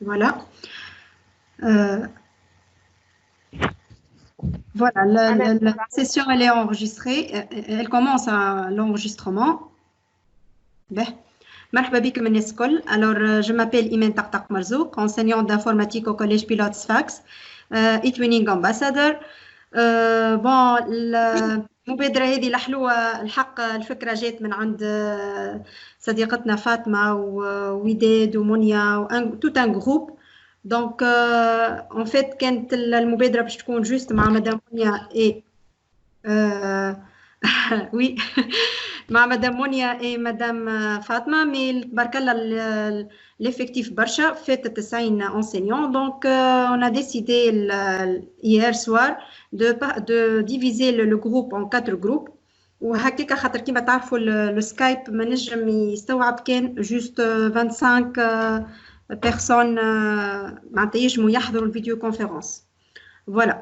Voilà. Euh, voilà, la session elle est enregistrée. Elle commence à l'enregistrement. Ben, مرحبا بكم الناس الكل. Alors, je m'appelle Imen Taktak Marzouk, enseignante d'informatique au collège Pilote Sfax, e-twinning ambassador. bon المبادرة هذه الحلوة الحق الفكرة جات من عند صديقتنا فاطمة ووداد ومنيا tout un groupe. Donc, en fait, كانت المبادرة باش تكون juste مع مدام منيا oui, Madame Monia et Madame Fatma, mais barkalla l'effectif Barsha fait 90 enseignants. Donc, on a décidé hier soir de diviser le groupe en 4 groupes. وهكاك خاطر كيما تعرفوا السكايب ما نجم يستوعب كان جوست 25 personnes معناتها يجموا يحضروا الفيديو كونفérence. Voilà.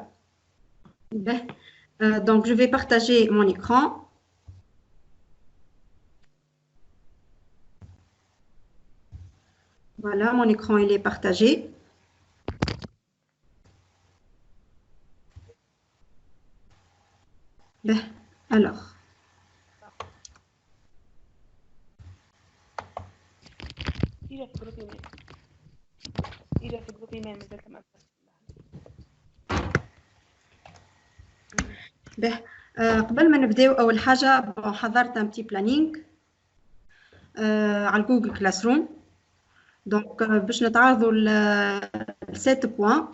Donc, je vais partager mon écran. Voilà, mon écran il est partagé. Ben, alors. به قبل ما نبداو اول حاجه حضرت un petit planning على جوجل كلاس روم. دونك باش نتعرضوا ل 7 بوين.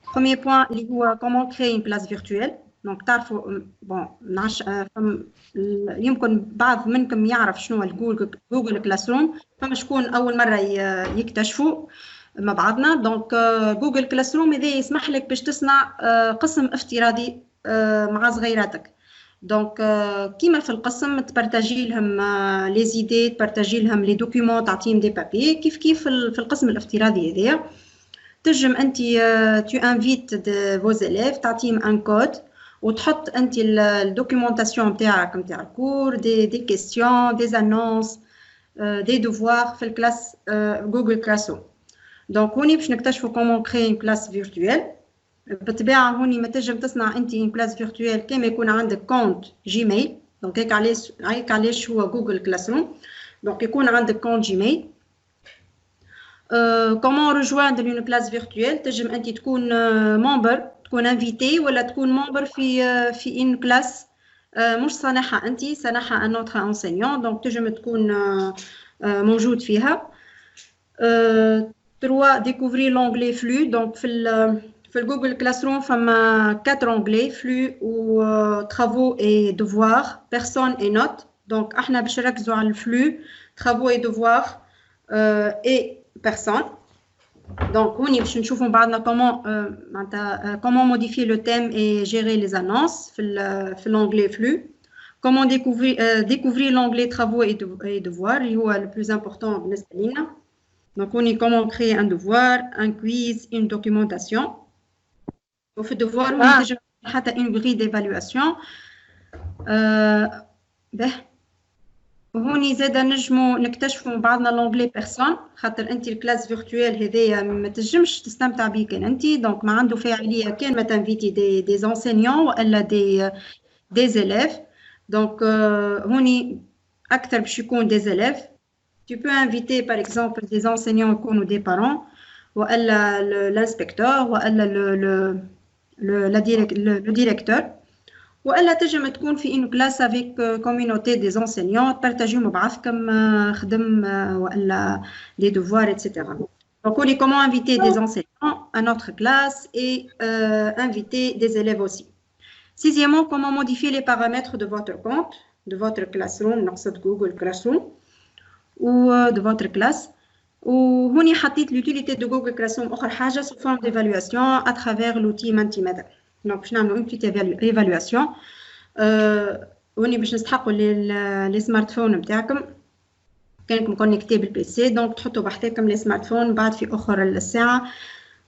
premier point اللي هو comment créer une classe virtuelle. دونك تعرفوا بون يمكن بعض منكم يعرف شنو هو جوجل كلاس روم، فما شكون اول مره يكتشفوا مع بعضنا. دونك جوجل كلاس روم هذا يسمح لك باش تصنع قسم افتراضي مع صغيراتك. دونك كيما في القسم تبارتاجي لهم لي زيدي، تبارتاجي لهم لي دوكيومون، تعطيهم دي بابي. كيف في القسم الافتراضي هذايا تنجم انت تو انفيت فو زيليف، تعطيهم ان كود وتحط انت الدوكيومونطاسيون نتاعك نتاع الكور، دي كيستيون، دي انونس، دي دوفوار في الكلاس جوجل كلاسروم. دونك هوني باش نكتشفوا كومون كري ان كلاس فيرتويال. بالطبيعه هوني ما تنجم تصنع انت ان كلاس فيرتويال كما يكون عندك كونت جيميل. دونك هيك علاش هو جوجل كلاس روم. دونك يكون عندك كونت جيميل. كومون ريجواندر اون كلاس فيرتويال، تنجم انت تكون ممبر، تكون انفيتي، ولا تكون ممبر في ان كلاس مش صانعها انت، صانعها ان اوتر انسينيون. دونك تنجم تكون موجود فيها. 3 découvrir l'onglet flux. donc في الجوجل كلاس روم فما 4 onglets flux و travaux et devoirs, personnes et notes. donc احنا باش نركزوا على الفلو travaux et devoirs et personnes. donc هوني باش نشوفوا بعضنا comment modifier le thème et gérer les annonces في l'onglet flux. comment découvrir l'onglet travaux et devoirs اللي هو le plus important بالنسبه لينا. donc on est comment créer un devoir, un quiz, une documentation. au fait devoir on تجي حتى une grille d'évaluation. به وهوني زاده نجموا نكتشفوا بعضنا لونغلي بيرسون، خاطر انت الكلاس فيرتويال هذايا ما تنجمش تستمتع بيه كان انت. دونك ما عنده فاعليه كان ما تنفيتي دي زونسينيون والا دي زيليف. دونك هوني اكثر باش يكون دي زيليف. tu peux inviter par exemple des enseignants ou des parents ou l'inspecteur ou le directeur. والا تنجم تكون في une classe avec communauté des enseignants تبارتاجيو مع بعضكم خدم والا des devoirs etc. donc on est comment inviter des enseignants à notre classe et inviter des élèves aussi. sixièmement, comment modifier les paramètres de votre compte, de votre classroom, نقصد Google Classroom ou de votre classe. وهوني حطيت l'utilité de Google Classroom اخر حاجه sous forme d'évaluation à travers l'outil Mentimeter. donc باش نعملوا une petite évaluation. هوني باش نستحقوا لي سمارت فون نتاعكم كانكم كونيكتي بالبي سي. دونك تحطوا بحثكم لي سمارت فون بعد في اخر الساعه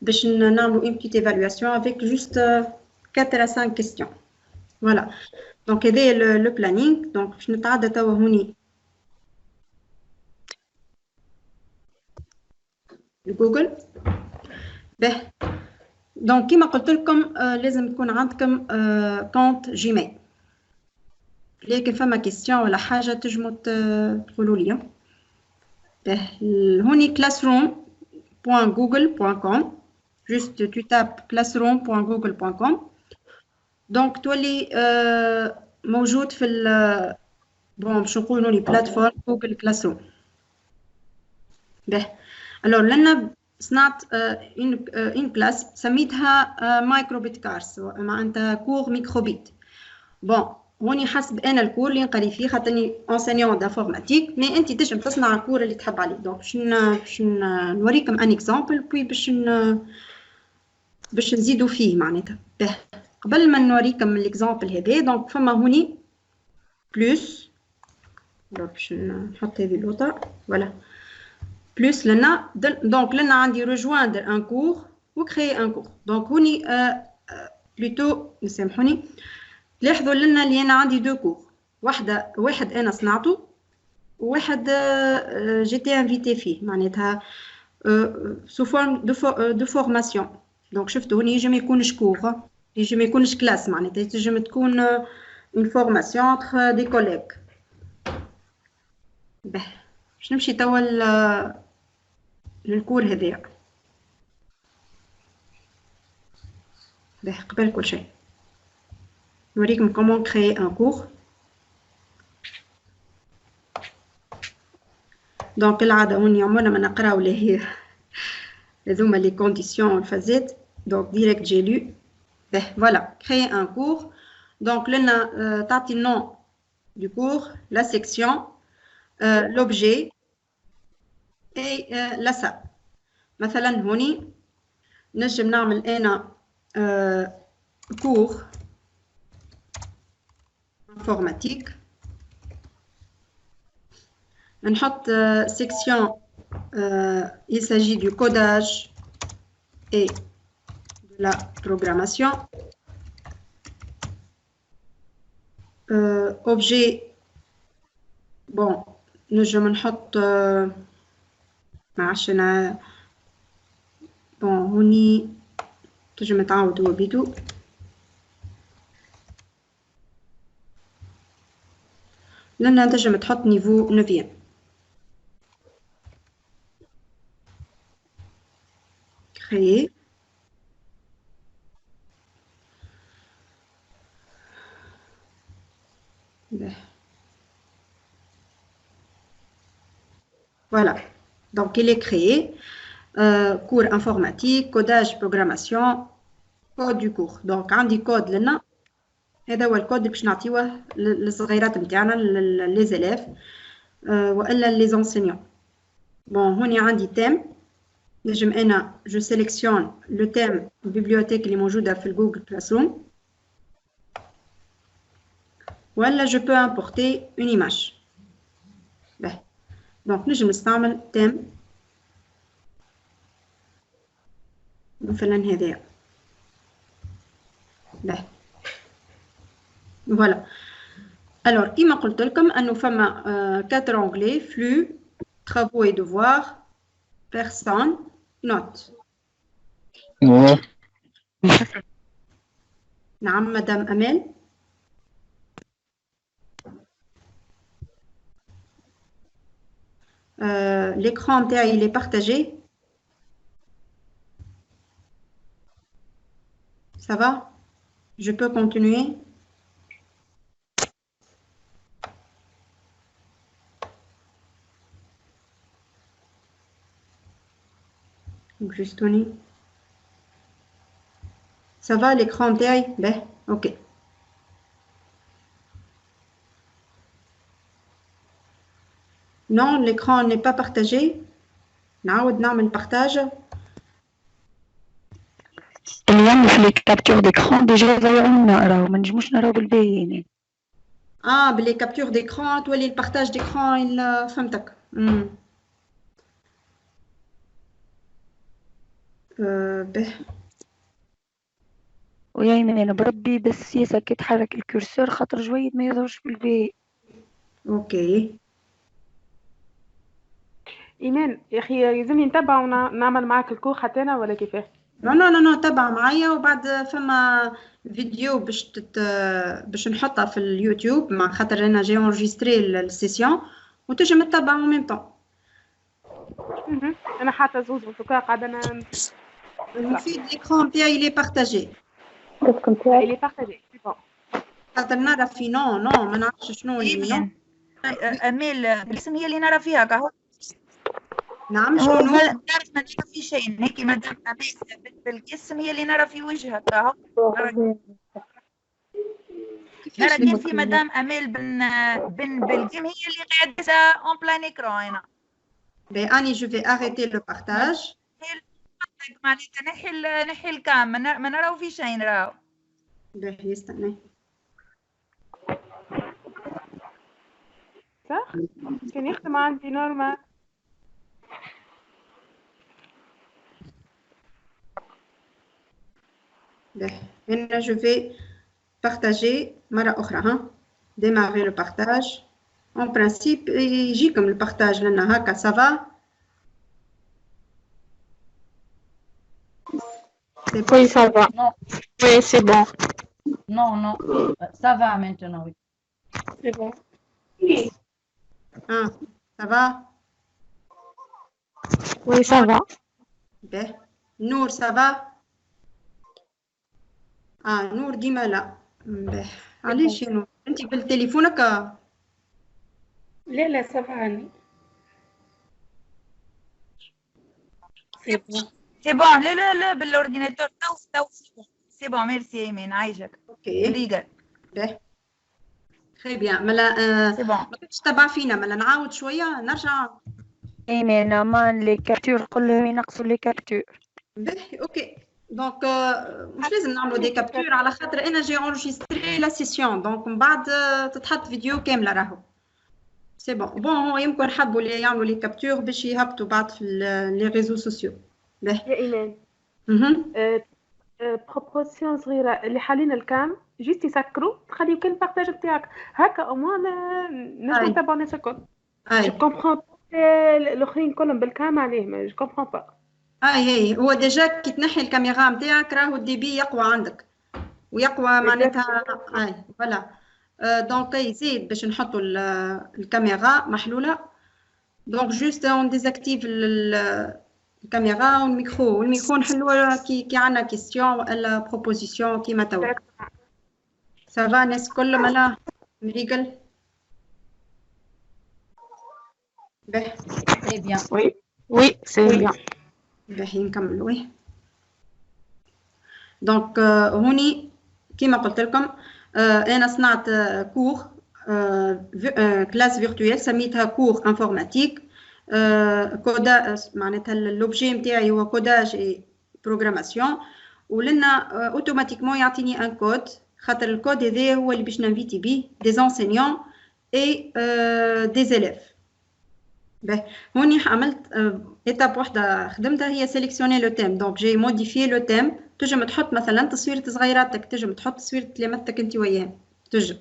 باش نعملوا une petite évaluation avec juste 4 à 5 questions. voilà. donc هذا le planning. donc باش نتعدى توا هوني جوجل. به دونك كيما قلت لكم لازم يكون عندكم كونت جيميل. لكن فما كيستيون ولا حاجه تجموا تقولوا لي. به هوني classroom.google.com. juste tu tapes classroom.google.com. دونك تولي موجود في بون باش نقولوا لي بلاتفورم جوجل كلاسروم. به الوغ لنا صنعت اون كلاس سميتها مايكروبيت كارس معناتها كور ميكروبيت. بون هوني حسب انا الكور اللي نقري فيه خاطرني انسينيون دانفورماتيك مي انت تنجم تصنع الكور اللي تحب عليه. دونك باش نوريكم ان اكزامبل بوي باش نزيدوا فيه معناتها. به قبل ما نوريكم الاكزامبل هذا دونك فما هوني بلس باش نحط هذه اللوطه فوالا بلس لنا دونك لنا عندي rejoindre un cours و créer un cours. دونك هوني بلوتو نسامحوني لاحظوا لنا اللي انا عندي دو كور واحد انا صنعته وواحد جيتي انفيتي فيه معناتها سو فورم دو فورماسيون. دونك شفتوا هوني يجي ما يكونش كور يجي ما يكونش كلاس معناتها تنجم تكون اون فورماسيون انتر دي كوليغ. به باش نمشي توا للكور هذايا. به قبل كل شيء نوريكم comment créer un cours. دونك العادة هوني عمرنا ما نقراو اللي هي هذوما لي كونديسيون الفازات. دونك ديريكت جي لو. به فوالا créer un cours. دونك لنا تعطي النون du cours, la section, l'objet et la salle. مثلا هوني نجم نعمل انا cours informatique. نحط section il s'agit du codage et de la programmation. objet bon نجم نحط معرفش انا بون هوني تنجم تعاودوا بيدو. لأنها تنجم تحط نيفو 9. créer. Voilà, donc il est créé. cours informatique, codage, programmation, code du cours. Donc عندي كود لنا هذا هو الكود اللي باش نعطيوه للصغيرات نتاعنا لي زيليف والا لي زونسينيون. بون هوني عندي تيم نجم انا جو سيليكسيون لو تيم البيبليوتيك اللي موجوده في الجوجل كلاس روم ولا جو بو امبورتي اون ايماج. به دونك نجم نستعمل تيم مثلا هذايا. به فوالا الوغ كيما قلت لكم انه فما 4 اونغلي فلو travaux et devoirs personne note. نعم مدام امال. l'écran تاعي il est partagé. Ça va? Je peux continuer? Donc juste Tony. Ça va l'écran تاعي؟ Ben, ok. Non, l'écran n'est pas partagé. نعاود نعمل partage. اليوم في الكابتور ديكرون ديجا ضيعوا نقراو ما نجموش نقراو بالباهي. باللي كابتور ديكرون تولي البارتاج ديكرون فهمتك. به ويعني انا بربي بس ياسر كي تحرك الكرسور خاطر جويد ما يظهرش بالباهي. اوكي ايمان يا اخي يلزمني نتبع ونعمل معاك الكور حتى انا ولا كيفاه؟ لا تبع معايا، وبعد فما فيديو باش نحطها في اليوتيوب، مع خاطر انا جي انجستري السيسيون وتنجم تتبع en même temps. انا حاطه زوز وتوكا قاعده انا المفيد l'écran نتاعي il est partagé. اللي بارطاجي سي بون. خاطر نرى في نو ما نعرفش شنو اللي نو. امال بالاسم هي اللي نرى فيها كهو. نعم شنو نعرف ما نرى في شيء هيك مادام امال بالاسم هي اللي نرى في وجهها كهو. نرى كان في مدام امال بن بالجيم هي اللي قاعده اون بلان اكران هنا. اني جو في اريتي لو بارتاج. معناتها نحي الكام ما نراو في شيء نراو. باهي استنى. صح؟ كان يخدم عندي نورمال. باهي هنا جو في بارتاجي مرة أخرى. ها démarrer le partage. En principe يجيكم البارتاج لنا هكا سافا. Oui, ça va. Non. Oui, c'est bon. Non, ça va maintenant. Oui. C'est bon. Ah, ça va? Oui, ça va. باهي نور ça va? نور ديما لا. باهي علاش يا نور انت بالتليفونك؟ لا ça va Annie. C'est bon. C'est bon. لا بالاورديناتور تو سي بون ميرسي ايمان عايشك. اوكي ريغل. باهي تري بيان. ملا سي بون. ما كنتش تبع فينا، ملا نعاود شويه نرجع. ايمان ما لي كابتور كلهم ينقصوا لي كابتور. باهي اوكي دونك مش لازم نعملوا دي كابتور على خاطر انا جي انجستري لا سيسيون، دونك من بعد تتحط فيديو كامله راهو سي بون. هو يمكن حبوا اللي يعملوا لي كابتور باش يهبطوا بعد في لي ريزو سوسيو. باهي يا ايمان بروبوزيسيون صغيره اللي حالين الكام جيست يسكروا تخليو كان البارتاج نتاعك هكا او موان نجم نتبعوا الناس الكل. جو كومبرون الاخرين كلهم بالكام عليه ما جو كومبرون با. هي هو ديجا كي تنحي الكاميرا نتاعك راهو الديبي يقوى عندك ويقوى معناتها فوالا. دونك يزيد باش نحطوا الكاميرا محلوله. دونك جوست اون ديزاكتيف الكاميرا والميكرو نحلوه كي عندنا كيستيون ولا بروبوزيسيون كيما توا. سافا الناس كل ملا مريقل. باهي تري بيان. Oui, c'est bien. باهي نكملوا. دونك هوني كيما قلت لكم انا صنعت كور كلاس فيرتويال سميتها كور انفورماتيك. كودا معناتها لوبجي نتاعي هو كوداج اي بروغراماسيون، ولنا اوتوماتيكمون يعطيني ان كود، خاطر الكود هذا هو اللي باش ننفيتي بيه دي زونسينيون اي دي زيليف. باهي هوني عملت ايتاب وحده خدمتها هي سيليكسيوني لو تيم. دونك جي موديفي لو تيم. تنجم تحط مثلا تصويره صغيراتك، تنجم تحط تصويره تلامذتك انت وياهم تنجم.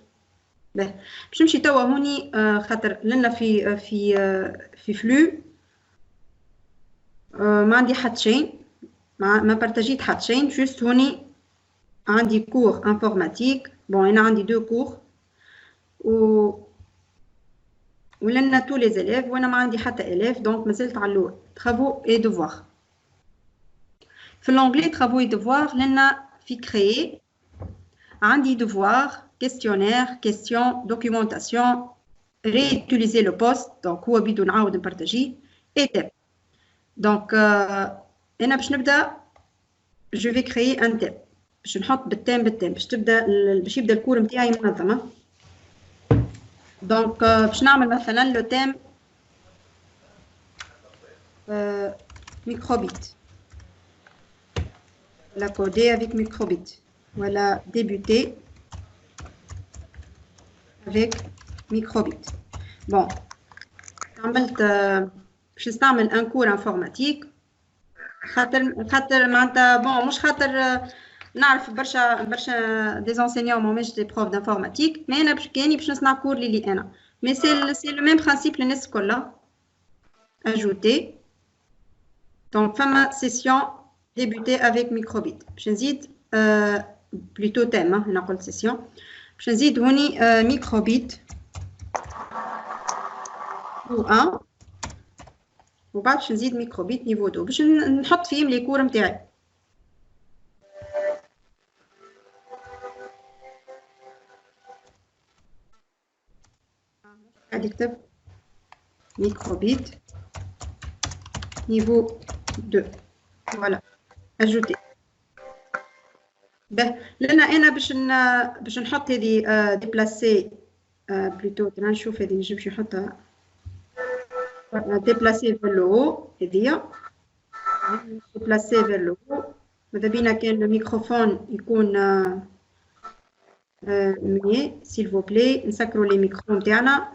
باهي باش نمشي توا هوني خاطر لنا في فلو ما عندي حتى شيء، ما بارتاجيت حتى شيء. جوست هوني عندي كور انفورماتيك. بون انا عندي دو كور ولنا تو لي زيليف وانا ما عندي حتى اليف. دونك مازلت على الاول travaux et devoirs. في l'onglet travaux et devoirs لنا في créer عندي devoir questionnaire question documentation réutiliser le poste. donc هو بدو نعاود نبارطاجيه étape. donc انا باش نبدا je vais créer un thème باش نحط بالتيم باش يبدا الكور نتاعي منظمه. donc باش نعمل مثلا le thème microbit la coder avec microbit voilà débuter avec microbit. bon عملت باش نستعمل ان كور انفورماتيك خاطر معناتها بون مش خاطر نعرف برشا دي زونسينيون ماهمش دي بروف دانفورماتيك، مي انا باش نصنع كور لي انا مي سي لو ميم برانسيب للناس كلها. ajouter. Donc, femme session débuter avec microbit. Je nzid plutôt thème, on a session. Je nzid هوني microbit niveau 1 وبعد باش نزيد microbit niveau 2 باش نحط فيهم لي كور نتاعي. غادي نكتب microbit niveau 2. Voilà, ajouter. Ben, là, باش نحط هذه déplacer plutôt نشوف هذه نجيب شي نحطها déplacer vers le haut هذه déplacer vers le haut. ماذا بينا كان الميكروفون يكون مي s'il vous plaît نسكروا لي ميكرو نتاعنا.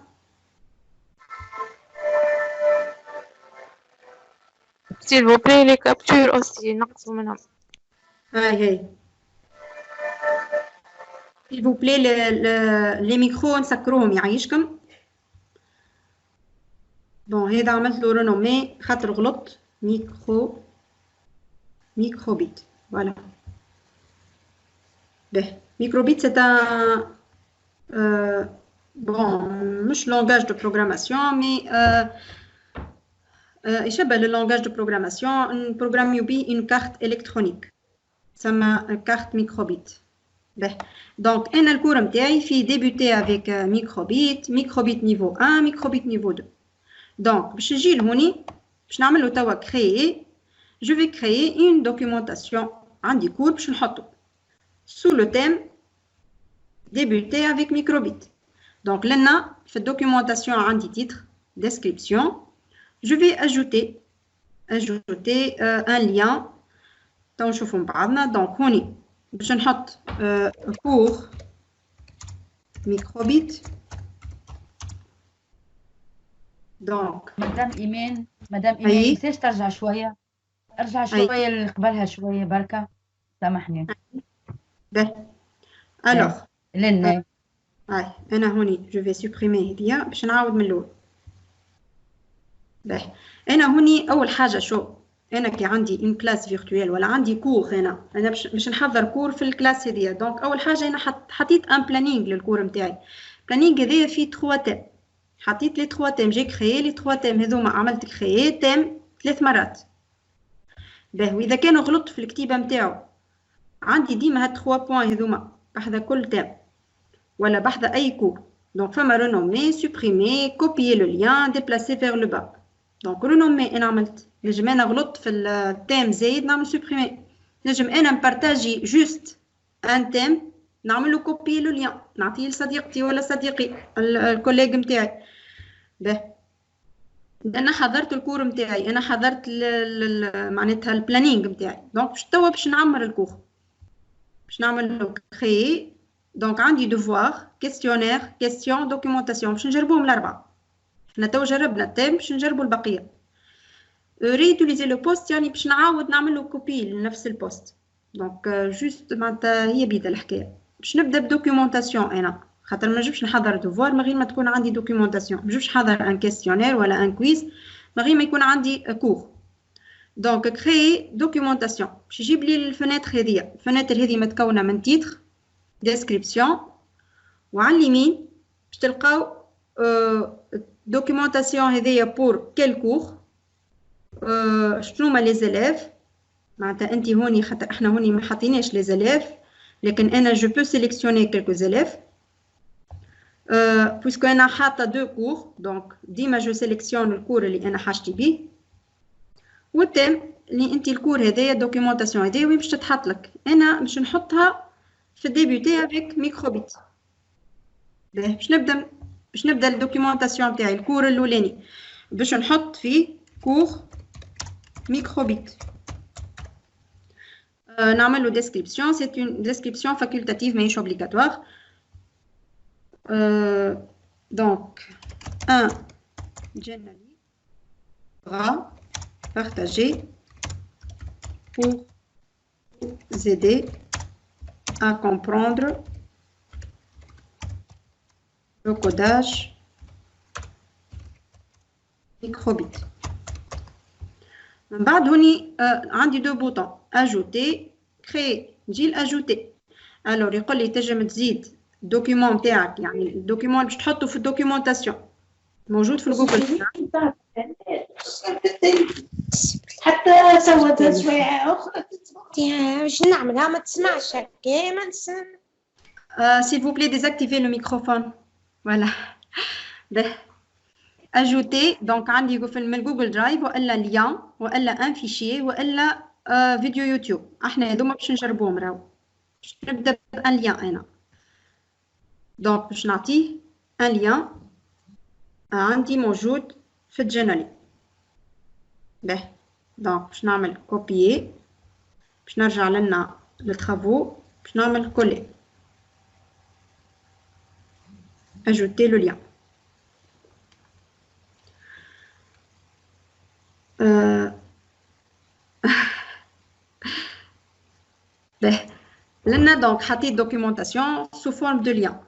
s'il vous plaît les captures aussi نقصوا منهم. هاي s'il vous plaît les ميكرو نسكروهم يعيشكم. بون هذا عملت له رينومي خاطر غلط microbit. Voilà. Ben, microbit c'est un bon, مش langage de programmation mais يشبه le langage de programmation. نبروغراميو به une carte électronique تسمى carte microbit. Ben, donc أنا الكور نتاعي في débuter avec microbit niveau 1 microbit niveau 2. Donc باش نجي لهوني باش نعمل له توا créer. Je vais créer une documentation عندي كور باش نحطو sous le thème débuter avec microbit. Donc لنا في documentation عندي titre description. Je vais ajouter un lien تو نشوفو بعضنا. donc هوني باش نحط cours microbit. donc مدام إيمان نسيش ترجع شوية ارجع شوية اللي قبلها شوية بركة سامحني. alors لنا أنا هوني je vais supprimer هذيا باش نعاود من الأول. أنا هوني أول حاجة شو أنا كي عندي une classe virtuelle ولا عندي كور أنا باش نحضر كور في الكلاس هذيا. donc أول حاجة أنا حطيت un planning للكور نتاعي. planning هذايا فيه 3 تيم. حطيت لي 3 تيم جي كريي لي 3 تيم هذوما عملت كريي تيم 3 مرات. وإذا كانوا غلطت في الكتيبة نتاعو عندي ديما هاد 3 بوين هذوما بحذا كل تيم ولا بحذا أي كور. donc فما رينومي سوبريمي كوبيي لو ليان ديبلاسي فيغ لو با. donc رينومي أنا عملت نجم أنا غلطت في التيم زايد نعمل سوبريمي. نجم أنا نبارتاجي جوست ان تيم نعمل له كوبيي لو ليان نعطيه لصديقتي ولا صديقي الكوليج نتاعي. انا حضرت الكور نتاعي انا حضرت معناتها البلانينغ نتاعي. دونك توا باش نعمر الكور باش نعمل له كريي. دونك عندي دوفوار كيستيونير كيستيون دوكيومونطاسيون باش نجربوهم الاربعه. حنا توا جربنا التيم باش نجربوا البقيه. ريوتيليزي لو بوست يعني باش نعاود نعمل له كوبي لنفس البوست. دونك جوست معناتها هي بيدا الحكايه. باش نبدا بدوكيومونطاسيون انا خاطر ما نجمش نحضر دوفوار من غير ما تكون عندي دوكيومونطاسيون. ما نجمش نحضر ان كيستيونير ولا ان كويز من غير ما يكون عندي كور. دونك كريي دوكيومونطاسيون باش يجيب لي الفناتر هذيا. الفناتر هذه متكونه من تيتر ديسكريبسيون وعلى اليمين باش تلقاو دوكيومونطاسيون هذيا بور كيل كور شنو هما لي زيليف. معناتها انت هوني خاطر احنا هوني ما حاطيناش لي زيليف لكن انا جو بو سيليكسيوني كيلكو زيليف puisque أنا حاطة 2 كور. دونك ديما جو سيليكسيون الكور اللي أنا حاجتي بيه والتيم اللي أنت الكور هذايا دوكيومونطاسيون هذايا وين باش تتحط لك. أنا باش نحطها في ديبوتي افيك ميكروبيت. باش نبدا الدوكيومونطاسيون تاعي الكور الاولاني باش نحط فيه كور ميكروبيت. نعمل له ديسكريبسيون سي اون ديسكريبسيون فاكولتاتيف ماهيش اوبليغاتوار. Donc, un journaliste sera partagé pour vous aider à comprendre le codage microbit. من بعد هوني عندي دو بوطون اجوتي كري نجي اجوتي الوغ يقول لي تنجم تزيد الدوكيومون تاعك يعني الدوكيومون باش تحطه في الدوكيومونطاسيون موجود في الجوجل حتى سوت شويه اخرى واش نعملها ما تسمعش هكا ما نسمع s'il vous plaît désactivez le microphone voilà ajouter donc عندي في الجوجل درايف والا ليان والا ان فيشي والا فيديو يوتيوب احنا هذوما باش نجربوهم راهو باش نبدا بان ليان انا دونك باش نعطيه ان ليان عندي موجود في الجنرالي به دونك باش نعمل كوبيي باش نرجع لنا للترافو باش نعمل كولي ajouter le lien لنا دونك حطيت دوكيومونطاسيون سو فورم دو ليان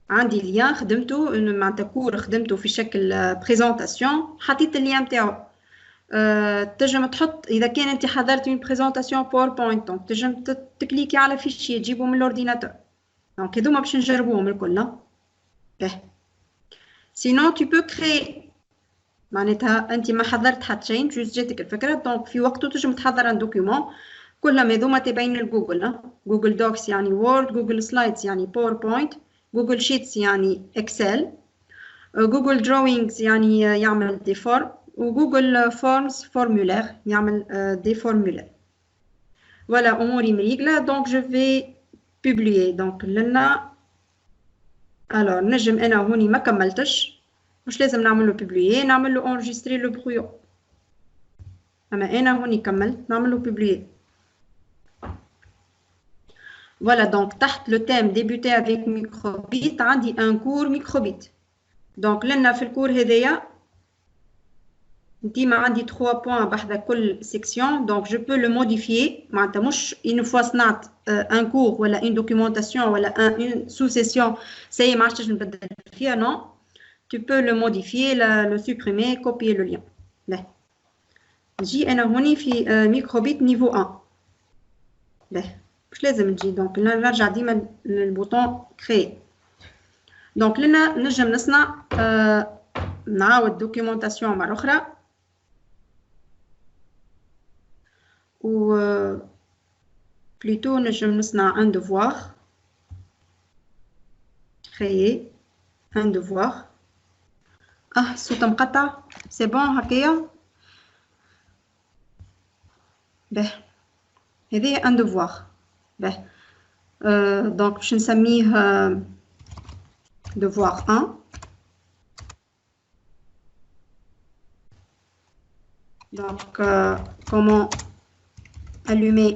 عندي ليان خدمته معناتها كور خدمته في شكل بريزونطاسيون حطيت الليان نتاعو تنجم تحط اذا كان انت حضرت من بريزونطاسيون باوربوينت دونك تنجم تكليكي على فيشي تجيبه من الاورديناتور دونك هذوما باش نجربوهم الكل سينون tu peux créer معناتها انت ما حضرت حتى شيء جوست جاتك الفكره دونك في وقته تنجم تحضر ان دوكيومون كلهم هذوما تبعين الجوجل جوجل دوكس يعني وورد جوجل سلايدز يعني باوربوينت جوجل شيتس يعني اكسل جوجل دروينجز يعني يعمل دي فورم وجوجل فورمز فورمولير يعمل دي فورمولير voilà اموري مريقله دونك جو في بوبليي دونك لنا الوغ نجم انا هوني ما كملتش مش لازم نعمل له بوبليي نعمل له انجستري لو برويون اما انا هوني كملت نعمل له بوبليي voilà donc تحت le thème débuter avec microbit عندي un cours microbit donc لنا في الكور هذايا ديما عندي 3 بوين بحذا كل سيكسيون donc je peux le modifier معناتها مش une fois صنعت un cours ولا une documentation ولا une sous-session ça ما عادش نبدل فيها non tu peux le modifier le supprimer copier le lien لا نجي انا هوني في ميكروبيت نيفو 1 لا مش لازم تجي دونك نرجع ديما للبوطون كري دونك لنا نجم نصنع نعاود دوكيومونطاسيون مره اخرى و بلوتو نجم نصنع ان devoir créer un devoir الصوت مقطع سي بون هكايا به هذه ان devoir به دونك باش نسميه devoir 1 donc comment allumer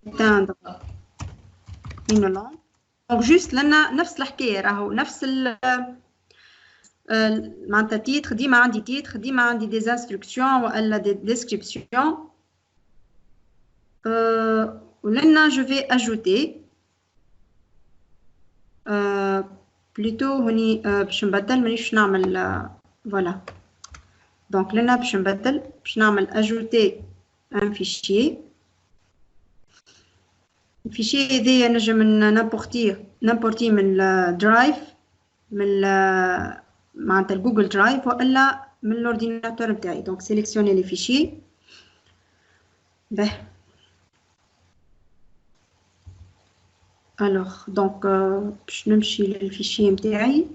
éteindre une lampe donc juste لنا نفس الحكايه راهو نفس معناتها تيتر ديما عندي تيتر ديما عندي دي انستركسيون ولا دي ديسكريبسيون ولنا جو في اجوتي بلوتو هوني باش نبدل مانيش نعمل فوالا دونك لنا باش نبدل باش نعمل اجوتي ان فيشي الفيشي هذايا نجم نامبورتيه من الدرايف من معناتها الجوجل درايف والا من الاورديناتور نتاعي دونك سيليكسيوني لي فيشي به الوغ دونك باش نمشي للفيشي نتاعي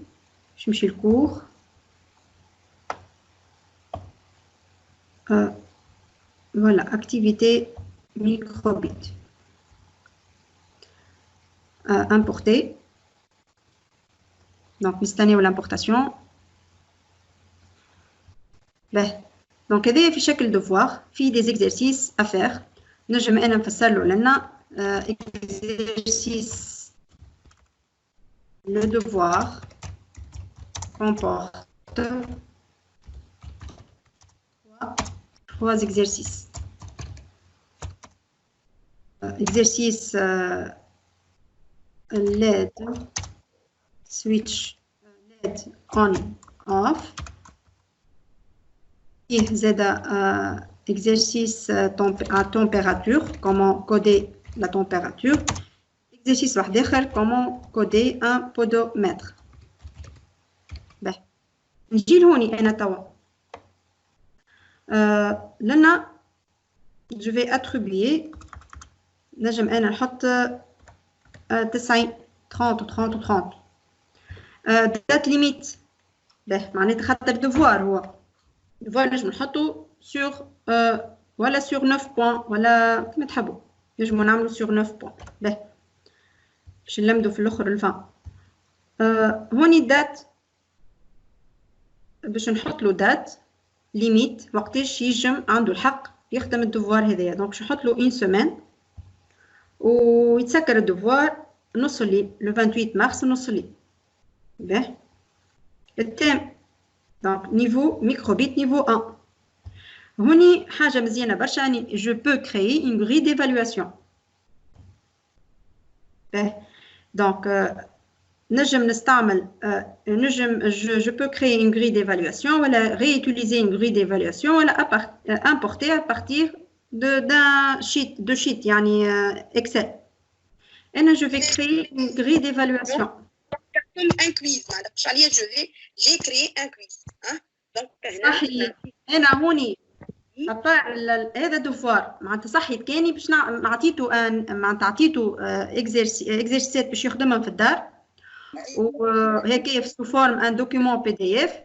باش نمشي الكور voilà activité microbit importer donc نستناو l'importation به دونك هذايا في شكل devoir في des exercices à faire نجم انا نفسرلو لنا exercice le devoir comporte 3 exercices. Exercice LED switch LED on off فيه زادا exercice à température, comment coder la température. Exercice واحد آخر, comment coder un podomètre. به نجي لهوني أنا توا. لنا je vais attribuer نجم أنا نحط 90 30 30 30 date limite. به معناتها خاطر devoir هو devoir نجم نحطو sur ولا sur 9 points ولا كما تحبوا نجمو نعملو sur 9 points. به باش نلمدو في الاخر الفان. هوني دات باش نحط له دات ليميت وقتاش يجم عنده الحق يخدم الدوفوار هذايا. دونك باش نحط له 1 سيمين ويتسكر الدوفوار نص الليل لو 28 مارس نص الليل. به التام دونك نيفو ميكروبيت نيفو 1. هوني حاجه مزيانه برشا يعني جو بو كريي اون غري ديفالواسيون. به دونك نجم نستعمل نجم je peux créer une grille d'évaluation ولا réutiliser une grille d'évaluation ولا importer à partir d'un sheet يعني Excel. أنا je vais créer une grille d'évaluation. un quiz معناتها مش عليا j'ai créé un quiz donc صحيح. أنا هوني هذا دوفوار معناتها صحيت كاني باش نعطيتو معناتها عطيتو اكزرسيسات باش يخدمهم في الدار وهكايا في فورم ان دوكيومون بي دي اف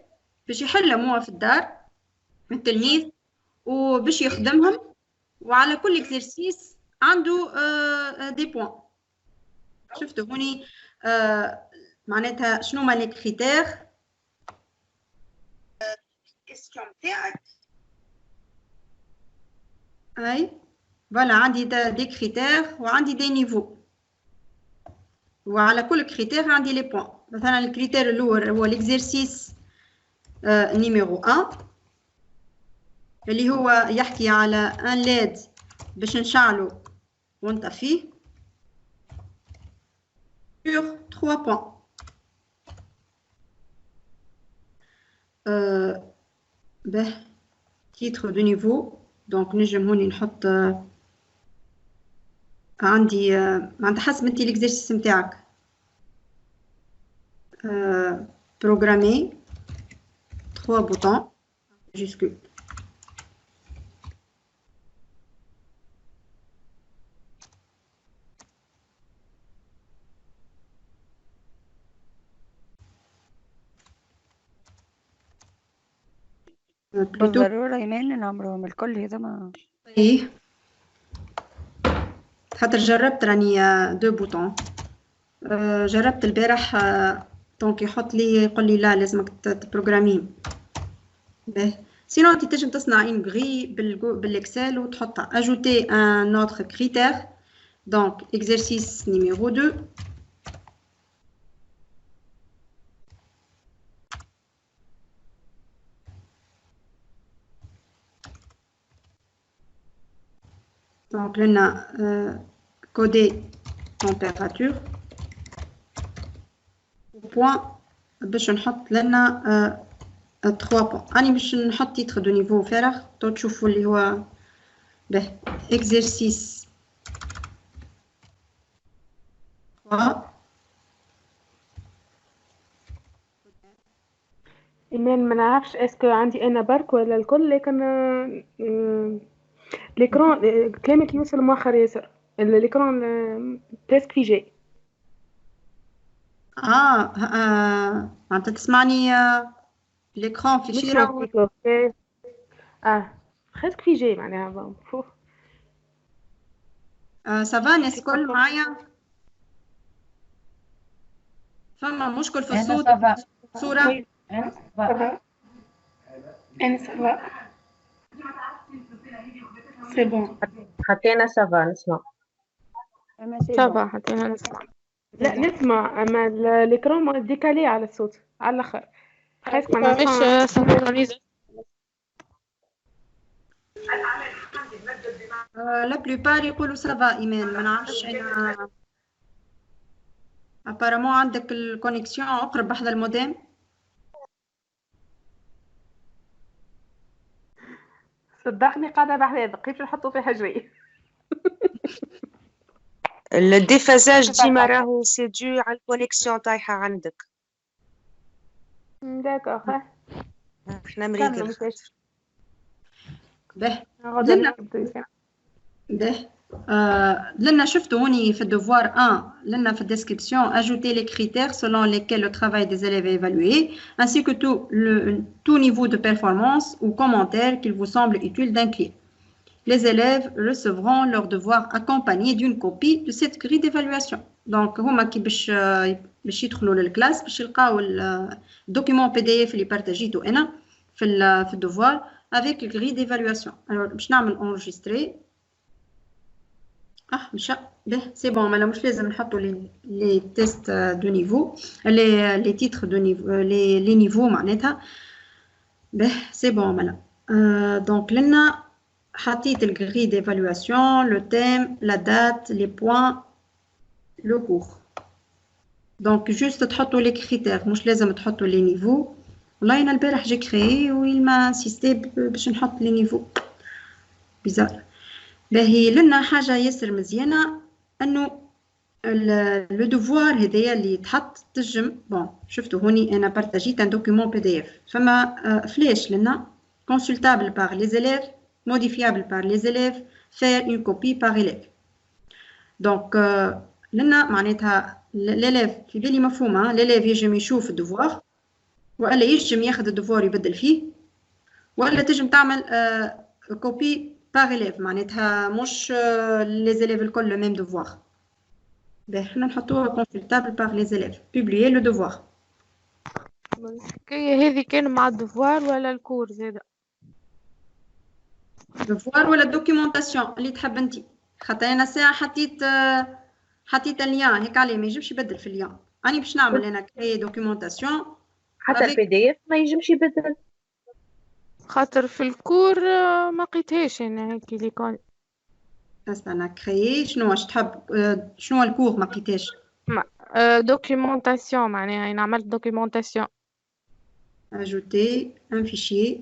باش يحلهم هو في الدار التلميذ وباش يخدمهم وعلى كل اكزرسيس عنده دي بوين. شفتوا هوني معناتها شنو هما لي كريتير الكيستيون تاعك. اي فوالا عندي دي كريتير وعندي دي نيفو وعلى كل كريتير عندي لي بوين. مثلا الكريتير الاول هو الاكزرسيس نيميرو 1 اللي هو يحكي على ان ليد باش نشعلو ونطفيه sur 3 points. به titre de niveau دونك نجم هوني نحط عندي معناتها حسب انتي الاكزرسيس نتاعك بروغرامي 3 بوطون جوسكو بالضرورة إيمان نعملوهم الكل هذا ما ايه خاطر جربت راني 2 بوطون جربت البارح دونك يحط لي يقول لي لا لازمك تبروغرامي. به سينو انت تنجم تصنع ان غري بالاكسل وتحطها اجوتي ان اوتر كريتير دونك اكزرسيس نيميرو 2 donc لنا coder température point باش نحط لنا 3 بوان. اني باش نحط تيتر دو نيفو فارغ تو تشوفوا اللي هو به اكزرسيس 3. إيمان ما نعرفش اسكو عندي انا برك ولا الكل لكن ليكرون كلامك يوصل مؤخر ياسر ليكرون بريسك فيجي. معناتها تسمعني ليكرون في شيرة بريسك فيجي معناها فوق سافا الناس الكل معايا فما مشكل في الصوت صورة أنا سافا سي بون حطينا سافا نسمع سافا حطينا نسمع لا نسمع اما الإكرام ديكالي على الصوت على الاخر خايف ما نسمعش سافا. لا بلوبار يقولوا سافا ايمان ما نعرفش انا ابارامون عندك الكونيكسيون اقرب بحذا الموديم. صدقني قاعدة بحذا دقيق نحطوا فيها جوي. الديفازاج ديما راهو سي دو على الكونيكسيون طايحة عندك. داكوغ احنا مريقين. باهي لنا شفتوا هوني في الدوفوار 1 لنا في الديسكريبسيون ajouter les critères selon lesquels le travail des élèves est évalué ainsi que tout niveau de performance ou commentaire qu'il vous semble utile d'inclure. Les élèves recevront leur devoir accompagné d'une copie de cette grille d'évaluation. Donc هما كي باش يدخلوا للكلاس باش يلقاو الدوكيمون PDF اللي بارطاجيته انا في الدوفوار avec le grille d'évaluation. Alors باش نعمل enregistrer. مشى به سي بون مالا مش لازم نحطوا لي تيست دو نيفو لي تيتر دو نيفو لي نيفو معناتها به سي بون مالا دونك لنا حطيت الغري ديفالواسيون لو تيم لا دات لي بوين لو كور دونك جوست تحطوا لي كريتير مش لازم تحطوا لي نيفو. والله انا البارح جي كريي ويل ما انسيستي باش نحط لي نيفو بيزار. باهي لنا حاجة ياسر مزيانة أنه لو دوفوار هذايا اللي تحط تجم بون شفتوا هوني أنا بارتاجيت ان دوكيمون PDF فما فلاش لنا consultable par les élèves modifiable par les élèves faire une copie par élève. donc لنا معناتها l'élève في بالي مفهومة l'élève يجم يشوف الدوفوار ولا يجم ياخذ الدوفوار يبدل فيه ولا تجم تعمل كوبي par élève معناتها مش les élèves الكل le même devoir. باهي حنا نحطوها consultable par les élèves publier le devoir. الحكاية هذه كان مع الدوفوار ولا الكور زادا؟ devoir ولا الدوكيومونطاسيون اللي تحب انت خاطر انا ساعة حطيت اللين هيك عليه ما يجمش يبدل في اللين. راني باش نعمل انا كري دوكيومونطاسيون حتى الPDF ما يجمش يبدل خاطر في الكور ما لقيتهاش انا هيك اللي كان انا كريي شنو واش تحب شنو الكور ما لقيتهاش دوكيومونطاسيون معناها انا عملت دوكيومونطاسيون ajouter un fichier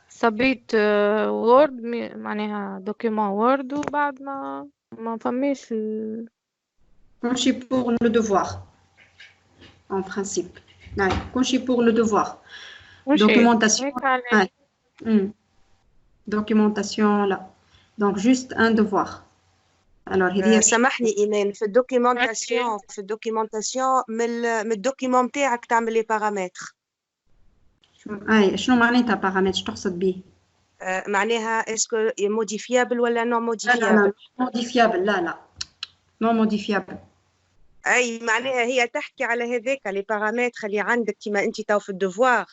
صبيت وورد معناها دوكيومون وورد وبعد ما فماش كلشي pour le devoir en principe كلشي pour le devoir documentation documentation là donc juste un devoir. alors هذه سامحني ايمان في الدوكيومونطاسيون من الدوكيمون نتاعك تعمل لي بارامتر. شنو معناتها بارامتر تقصد به؟ معناها اسكو موديفيابل ولا نو موديفيابل؟ لا موديفيابل لا نو موديفيابل. اي معناها هي تحكي على هذاك لي بارامتر اللي عندك كيما انت تو في الدوفوار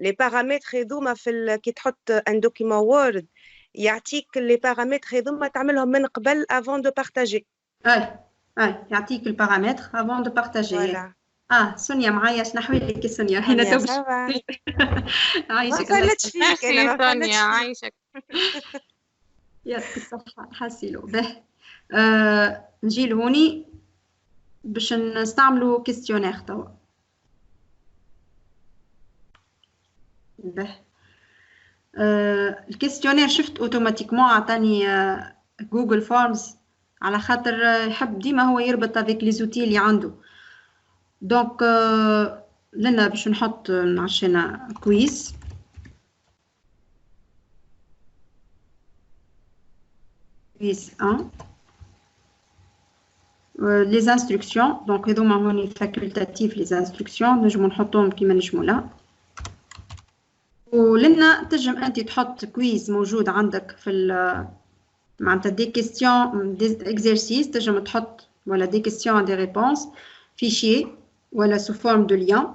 لي بارامتر هذوما كي تحط ان دوكيمون وورد يعطيك لي بارامتر هذوما تعملهم من قبل افون دو بارطاجي. يعطيك البارامتر افون دو بارطاجي. سونيا معايا شنو حواليك سونيا هنا تو عايشك ما قالتش فيك انا ما سونيا عايشك يعطيك الصحة حاسيلو به. نجي لهوني باش نستعملوا كيستيونير توا به. الكيستيونير شفت اوتوماتيكمون عطاني جوجل فورمز على خاطر يحب ديما هو يربط افيك لي زوتي اللي عنده. دونك لنا باش نحط عشان كويز كويز 1 les instructions donc هذوما هوني فاكولتاتيف les instructions نجمو نحطوهم كيما نجمو لا. ولنا تنجم انت تحط كويز موجود عندك في معناتها دي كيستيون دي اكزرسيس تنجم تحط ولا دي كيستيون دي ريبونس فيشي ولا سو فورم دو لين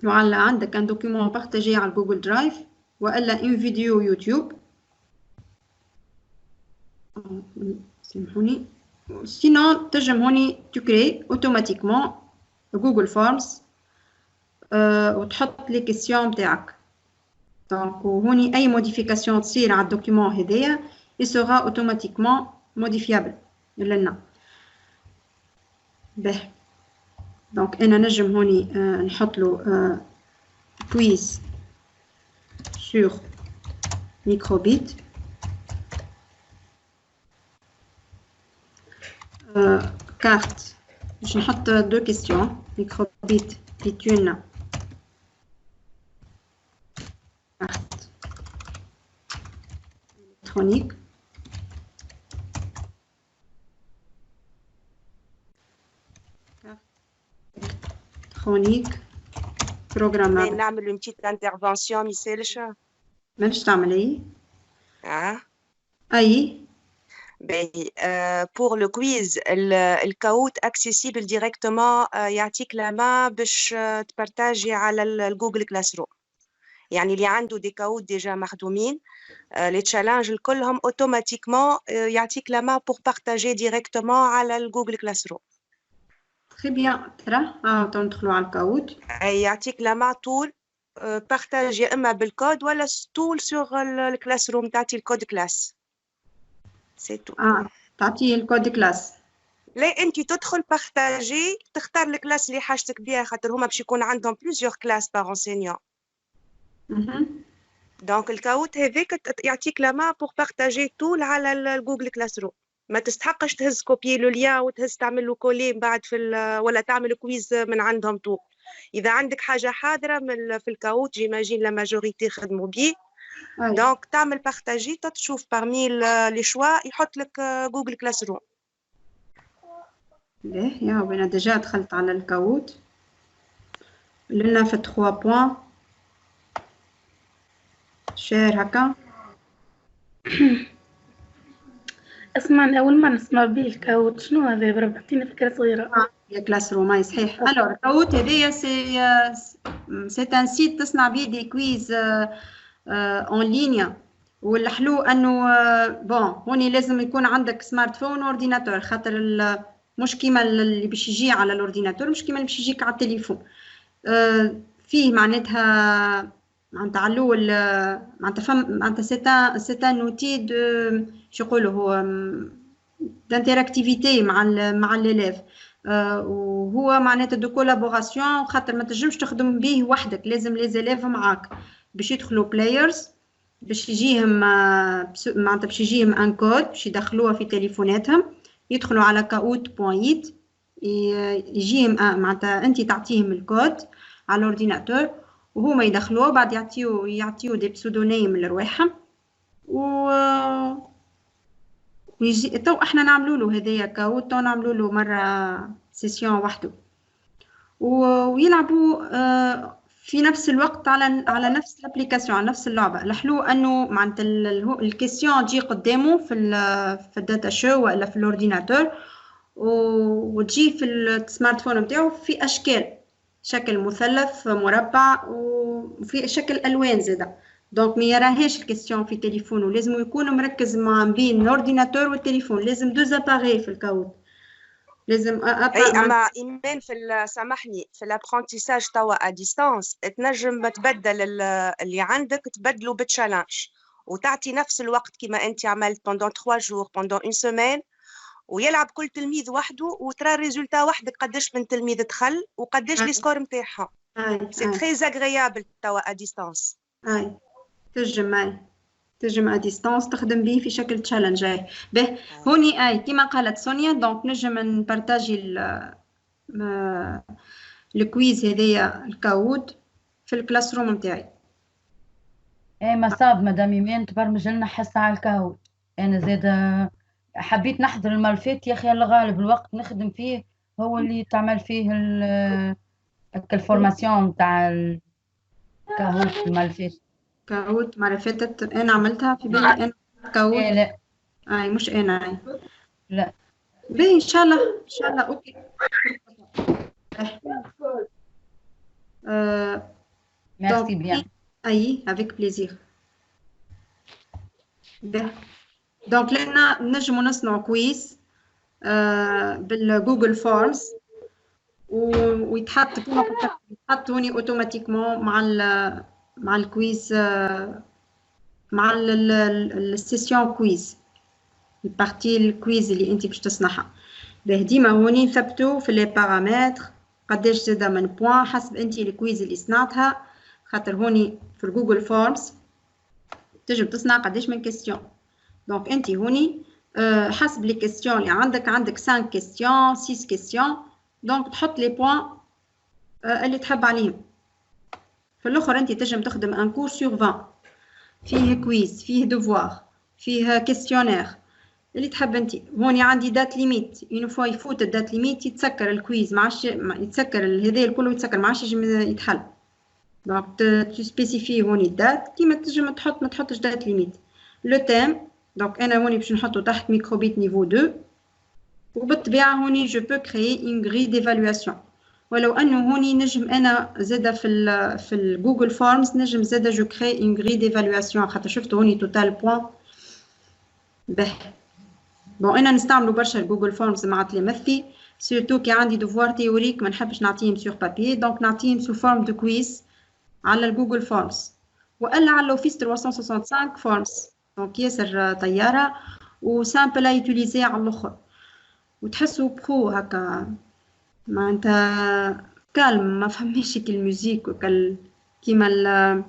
ولا عندك ان دوكيمون بارطاجي على جوجل درايف والا ان فيديو يوتيوب. سامحوني sinon تنجم هوني تكري اوتوماتيكمون جوجل فورمز وتحط لي كيستيون نتاعك. دونك وهوني اي موديفيكاسيون تصير على الدوكيمون هذايا il sera automatiquement modifiable لنا. به دونك انا نجم هوني نحط له كويز سور ميكروبيت كارت باش نحط دو كيستيون ميكروبيت est une carte électronique programmable. نعمل une petite intervention ما يسالش. مانيش تعمل ايه؟ اي باهي. pour le quiz الكاوت accessible directement يعطيك لا ما باش تبارتاجي على الجوجل كلاس روم. يعني اللي عنده دي كاوت ديجا مخدومين لي تشالنج الكلهم اوتوماتيكمون يعطيك لا ما pour partager directement على الجوجل كلاس روم. تري بيان. ترى تندخلوا على الكاوت يعطيك لا ما طول بارتاج يا اما بالكود ولا طول سور الكلاس روم تعطي الكود كلاس. سي تو. تعطيه الكود كلاس. لا انت تدخل بارتاجي تختار الكلاس اللي حاجتك بها خاطر هما باش يكون عندهم بليزيور كلاس بار انسينيون. دونك الكاوت هذاك يعطيك لا ما بور بارتاجي طول على الجوجل كلاس روم. ما تستحقش تهز كوبي لو ليان وتهز تعمل له كولي من بعد ولا تعمل كويز من عندهم طول. اذا عندك حاجه حاضره في الكاوت جيماجين لا ماجوريتي خدموا بيه. دونك تعمل بارتاجي تشوف بارمي لي شوا يحط لك جوجل كلاس روم. باهي يا انا ديجا دخلت على الكاوت لنا في 3 بوين شير هكا. اسمعني اول ما نسمع بيه الكاوت شنو هذا؟ بربع اعطيني فكره صغيره. يا كلاس روم صحيح. الوغ الكاوت هذايا سي ان سيت تصنع بيه دي كويز اون لينيا. والحلو انه بون هوني لازم يكون عندك سمارت فون واورديناتور خاطر مش كيما اللي باش يجي على الاورديناتور مش كيما اللي باش يجيك على التليفون. فيه معناتها على الاول معناتها فهم معناتها سي ان اوتي دو شو يقولوا هو دانتيراكتيفيتي مع ليليف. وهو معناتها دو كولابوراسيون خاطر ما تنجمش تخدم به وحدك لازم لي زيليف معاك باش يدخلوا بلايرز باش يجيهم معناتها باش يجيهم ان كود باش يدخلوها في تليفوناتهم يدخلوا على kahoot.it يجيهم معناتها انت تعطيهم الكود على الاورديناتور وهما يدخلوه بعد يعطيو دي بسودونيم لرواحهم ويجي تو احنا نعملوا له هذايا كاوت تو نعملوا له مره سيسيون وحده ويلعبوا في نفس الوقت على نفس الابليكاسيون على نفس اللعبه. الحلو انه معناتها الكيسيون تجي قدامه في الداتا شو ولا في الاورديناتور وتجي في السمارت فون نتاعو في اشكال شكل مثلث مربع وفي شكل الوان زاده. دونك ما يراهاش الكيسيون في تليفونه لازم يكون مركز مع بين الاورديناتور والتليفون. لازم دو زاباري في الكاوت لازم اما ايمان سامحني في الابرونتيساج توا ا ديستانس تنجم تبدل اللي عندك تبدلوا بتشالنج وتعطي نفس الوقت كما انت عملت بوندون 3 جور بوندون اون سيمين ويلعب كل تلميذ وحده وترى الريزولتا وحدك قداش من تلميذ دخل وقداش لي سكور نتاعهم. سي تري اغريابل توا ا ديستانس. تنجم ا ديستانس تخدم به في شكل تشالنج. به هوني كما قالت سونيا دونك نجم نبارطاجي الكويز هذايا الكاوت في الكلاس روم نتاعي. ما صاب مدام ايمان تبرمج لنا حصه على الكاوت. انا زاده حبيت نحضر الملفات يا اخي الغالب الوقت نخدم فيه هو اللي تعمل فيه الفورماسيون تاع الكاوت الملفات. كاوت مرة فاتت انا عملتها في بالي انا كاوت. لا مش انا لا باهي ان شاء الله اوكي. ميرسي بيان. افيك بليزير. دونك لنا نجمو نصنعو كويس بالجوجل فورمز ويتحط كما قلت يتحط هوني اوتوماتيكمون مع الكويز مع السيسيون كويز البارتي الكويز اللي انت باش تصنعها. ديما هوني نثبتو في لي بارامتر قداش زاده من بوان حسب انت الكويز اللي صنعتها، خاطر هوني في الجوجل فورمز تنجم تصنع قداش من كيستيون. دونك انت هوني حسب لي كيستيون اللي عندك 5 كيستيون 6 كيستيون، دونك تحط لي بوان اللي تحب عليهم. في الاخر انت تنجم تخدم ان كور سور 20 فيه كويز فيه دوفوار فيه كيستيونير اللي تحب انت. هوني عندي دات ليميت، اون فوا يفوت الدات ليميت يتسكر الكويز، ما عادش يتسكر هذا الكل يتسكر، ما عادش يتحل. دونك تو سبيسيفي هوني الدات كيما تنجم تحط، ما تحطش دات ليميت. لو تيم دونك انا هوني باش نحطو تحت ميكروبيت نيفو 2، وبالطبيعه هوني جو بو كريي اون غري ديفالواسيون. ولو انه هوني نجم انا زاده في الجوجل فورمز نجم زاده جو كري اون غري ديفالواسيون، خاطر شفتوا هوني توتال بوان. به بون انا نستعملوا برشا الجوجل فورمز مع تلامذتي، سورتو كي عندي دوفوار تيوريك ما نحبش نعطيهم سور بابي، دونك نعطيهم سو فورم دو كويز على الجوجل فورمز، والا على الاوفيس 365 فورمز. دونك ياسر طياره وسامبل يوتيليزي على الاخر، وتحسوا برو هكا معناتها كالم، ما فهميش كي الموزيك كيما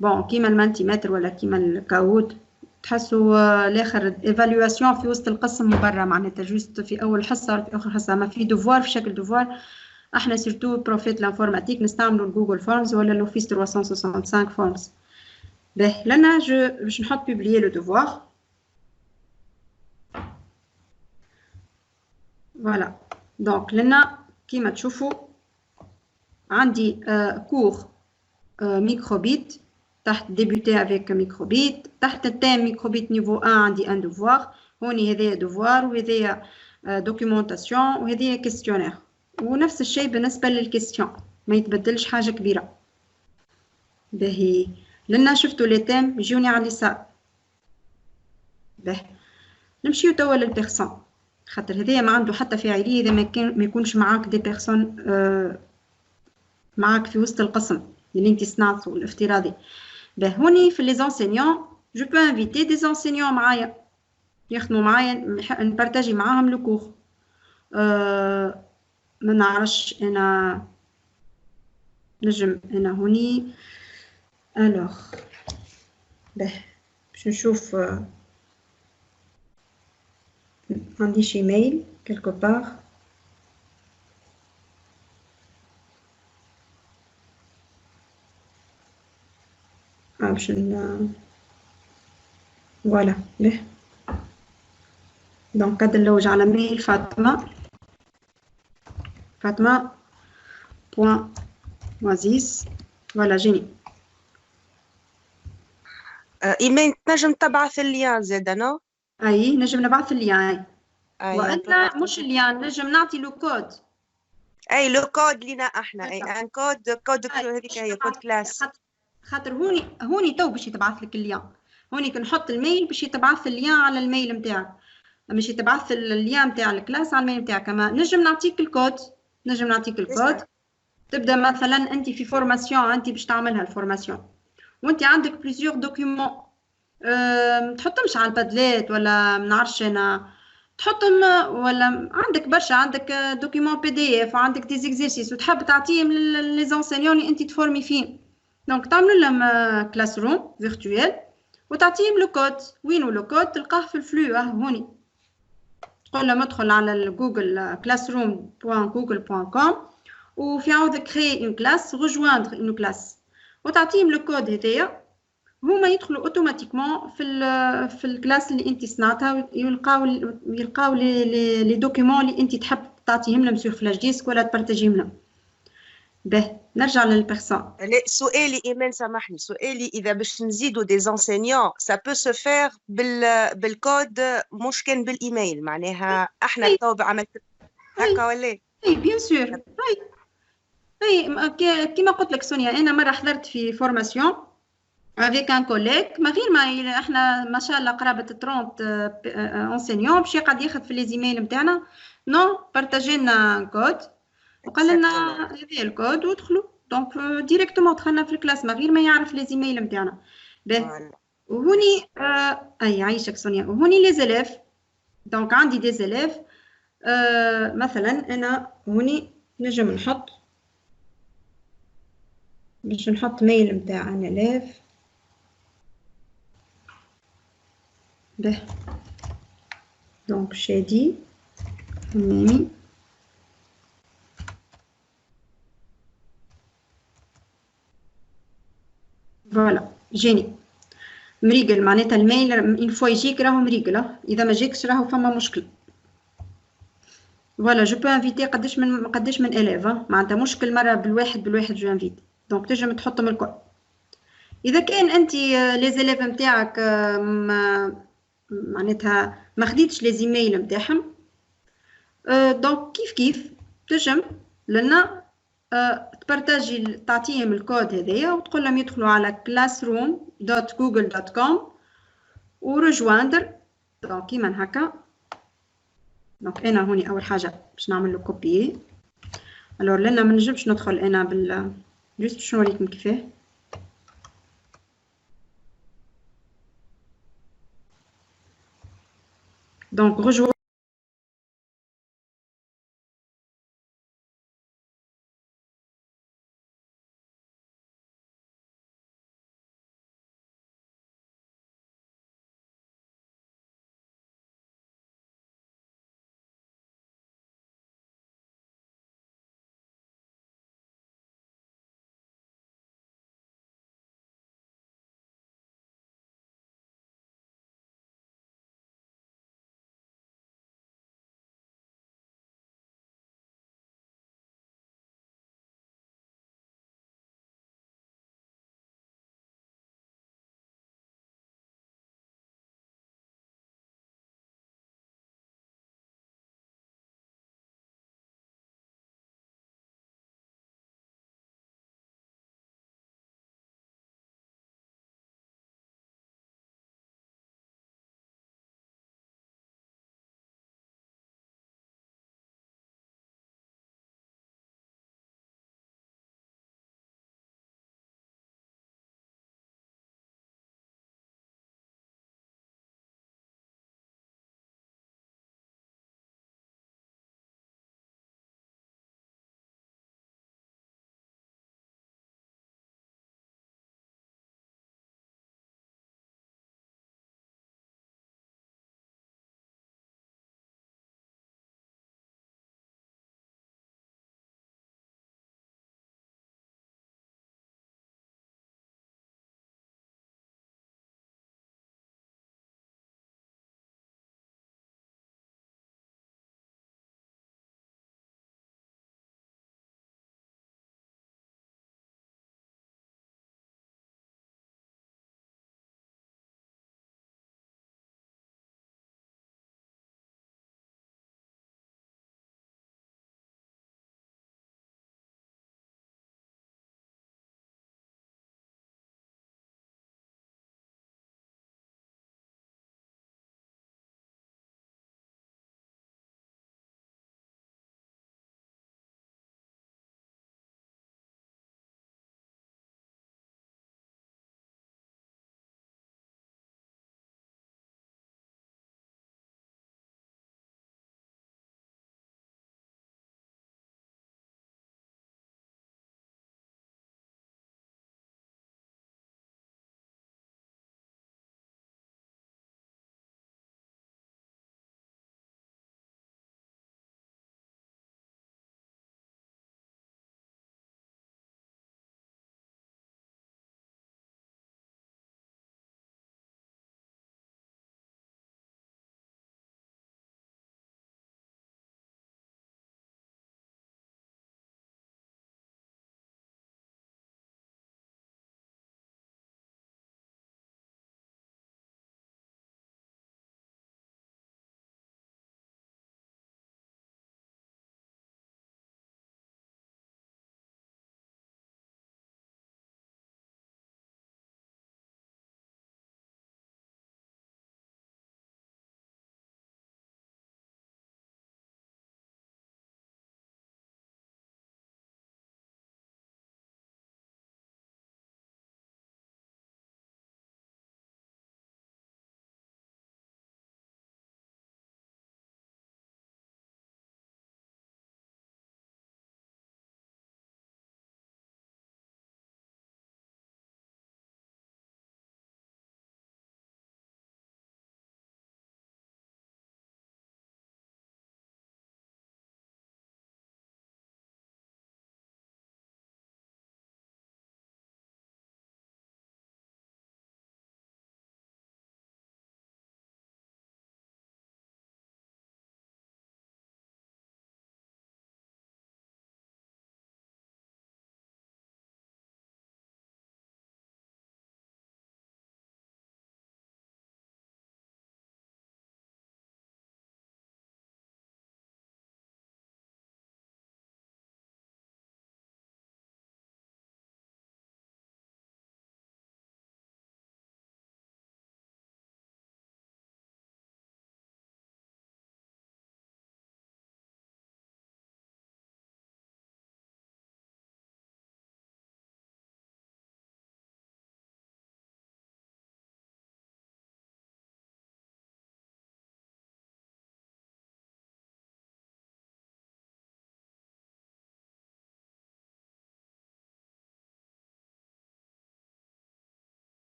بون كيما المالتيمتر ولا كيما الكاوت، تحسوا الاخر ايفالواسيون في وسط القسم من برا، معناتها جوست في اول حصه ولا في اخر حصه، ما في دوفوار في شكل دوفوار. احنا سيرتو بروفيت لانفورماتيك نستعملوا الجوجل فورمز ولا الاوفيس 365 فورمز. باهي لنا باش نحط بوبليي لو دوفوار. فوالا دونك لنا كيما تشوفوا عندي كور ميكروبيت تحت ديبوتي افيك ميكروبيت، تحت التيم ميكروبيت نيفو 1 عندي ان دوفوار، هوني هذايا دوفوار وهذايا دوكيومونطاسيون وهذايا كيستيونير، ونفس الشيء بالنسبه للكيستيون ما يتبدلش حاجه كبيره. باهي لنا شفتوا لي تيم يجوني على اليسار. باهي نمشيو توا للبيرسون، خاطر هذايا ما عنده حتى فاعليه اذا ما يكونش معاك دي بيرسون معاك في وسط القسم اللي انت صنعته الافتراضي. باهي هوني في لي زونسينيون جو بو انفيتي دي زونسينيون معايا يخدموا معايا، نبارطاجي معاهم لو كور. ما نعرفش انا نجم انا هوني الوغ. باهي باش نشوف عندي شي ميل كيلكو بار. باش فوالا. باهي دونك قد نلوج على ميل فاطمه بوان وزيز. فوالا جيني ايمان تنجم تبعث اللين زاد نو؟ اي نجم نبعث اللين، والا مش اللين نجم نعطي لو كود. اي لو كود لينا احنا، اي ان كود هذيك هي كود كلاس. خاطر هوني تو باش يتبعث لك اللين، هوني كنحط الميل باش يتبعث اللين على الميل نتاعك، باش يتبعث اللين نتاع الكلاس على الميل نتاعك. كما نجم نعطيك الكود، تبدا مثلا انت في فورماسيون، انت باش تعملها الفورماسيون وانت عندك بليزيور دوكيومون، تحطهمش على البادلات ولا ما نعرفش انا تحطهم، ولا عندك برشا، عندك دوكيومون بي دي اف وعندك دي زيكزيرسيس وتحب تعطيهم لي زونسينيون اللي انت تفورمي فيهم. دونك تعملوا لهم كلاس روم فيرتوال وتعطيهم لو كود. وينو لو كود؟ تلقاه في الفلو هوني، تقول لهم ادخل على الجوجل classroom.google.com وفي عاود كري اون كلاس rejoindre اون كلاس وتعطيهم لو كود هذايا، هما يدخلوا اوتوماتيكمون في الكلاس اللي انت صنعتها، يلقاو لي دوكيومون اللي انت تحب تعطيهم لهم سور فلاش ديسك ولا تبارطاجيهم لهم. به نرجع للبيرسون. سؤالي ايمان سامحني، سؤالي اذا باش نزيدوا دي زونسينيون سا بو سو فير بالكود مش كان بالايميل، معناها احنا تو عملت هكا ولا؟ اي بيان سور. اي كيما قلت لك سونيا، انا مره حضرت في فورماسيون افيك ان كوليك، ما غير ما احنا ما شاء الله قرابه 30 انسينيون باش يقعد ياخذ في لي زيميل نتاعنا، نو بارطاجي لنا كود وقال لنا هذا الكود ودخلوا. دونك ديريكتومون دخلنا في الكلاس ما غير ما يعرف لي زيميل نتاعنا. وهوني اي عايشك سونيا، وهوني لي زيليف. دونك عندي دي زيليف مثلا انا هوني نجم نحط باش نحط ميل متاع ان الاف به دونك شادي حمامي فوالا جاني مريقل معناتها الميل اون فوا يجيك راهو مريقل اذا ما جاكش راهو فما مشكل فوالا جو بو انفيتي قداش من اليف معناتها مشكل مره بالواحد جو انفيتي دونك تنجم تحطهم الكل اذا كان انت لي زيليف نتاعك معناتها ما خديتش لي زيميل نتاعهم دونك كيف تنجم لنا تبارطاجي تعطيهم الكود هذايا وتقول لهم يدخلوا على classroom.google.com ورجواندر دونك كيما هكا دونك انا هوني اول حاجه باش نعمل له كوبيي الور لنا ما نجمش ندخل انا بال جوست باش نوريكم كيفاه دونك